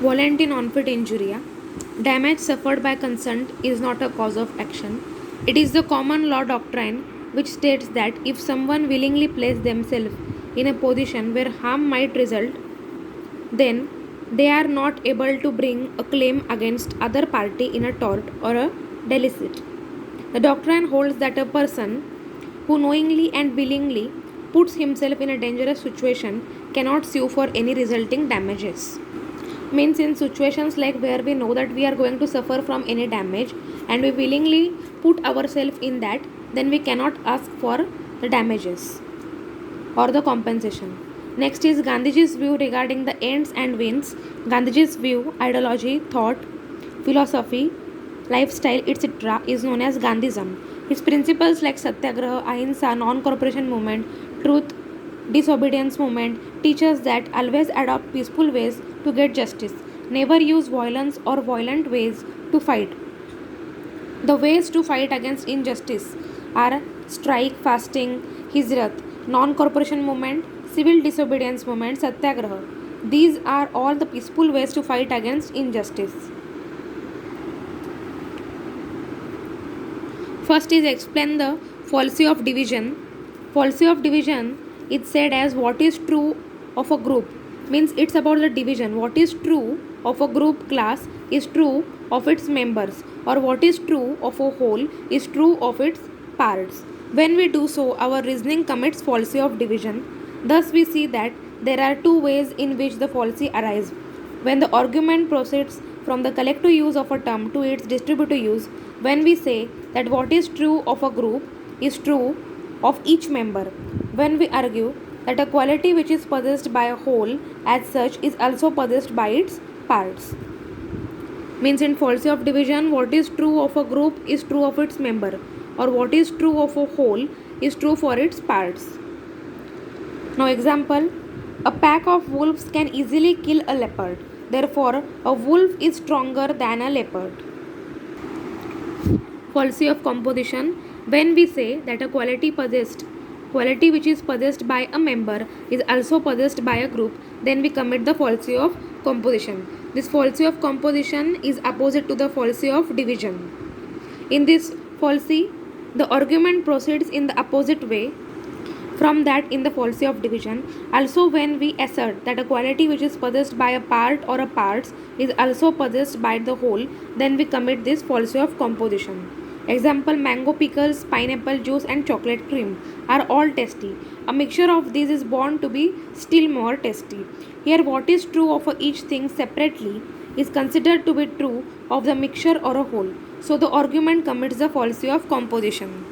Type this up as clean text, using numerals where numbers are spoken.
Voluntary non-fit injuria. Damage suffered by consent is not a cause of action. It is the common law doctrine which states that if someone willingly places themselves in a position where harm might result, then they are not able to bring a claim against other party in a tort or a delicit. The doctrine holds that a person who knowingly and willingly puts himself in a dangerous situation cannot sue for any resulting damages. Means in situations like where we know that we are going to suffer from any damage and we willingly put ourselves in that, then we cannot ask for the damages or the compensation. Next is Gandhiji's view regarding the ends and means. Gandhiji's view, ideology, thought, philosophy, lifestyle, etc. is known as Gandhism. His principles like Satyagraha, Ahimsa, non-cooperation movement, truth, disobedience movement teach us that always adopt peaceful ways to get justice. Never use violence or violent ways to fight. The ways to fight against injustice are strike, fasting, hijrat, non-cooperation movement, civil disobedience movement, satyagraha. These are all the peaceful ways to fight against injustice. First is explain the fallacy of division. Fallacy of division is said as what is true of a group, means it's about the division. What is true of a group class is true of its members, or what is true of a whole is true of its parts. When we do so, our reasoning commits fallacy of division. Thus, we see that there are two ways in which the fallacy arises. When the argument proceeds from the collective use of a term to its distributive use, when we say that what is true of a group is true of each member, when we argue that a quality which is possessed by a whole as such is also possessed by its parts. Means in fallacy of division, what is true of a group is true of its member, or what is true of a whole is true for its parts. Now example, a pack of wolves can easily kill a leopard. Therefore, a wolf is stronger than a leopard. Fallacy of composition, when we say that a quality which is possessed by a member is also possessed by a group, then we commit the fallacy of composition. This fallacy of composition is opposite to the fallacy of division. In this fallacy, the argument proceeds in the opposite way from that in the fallacy of division. Also, when we assert that a quality which is possessed by a part or a parts is also possessed by the whole, then we commit this fallacy of composition. Example, mango pickles, pineapple juice and chocolate cream are all tasty. A mixture of these is bound to be still more tasty. Here what is true of each thing separately is considered to be true of the mixture or a whole. So the argument commits the fallacy of composition.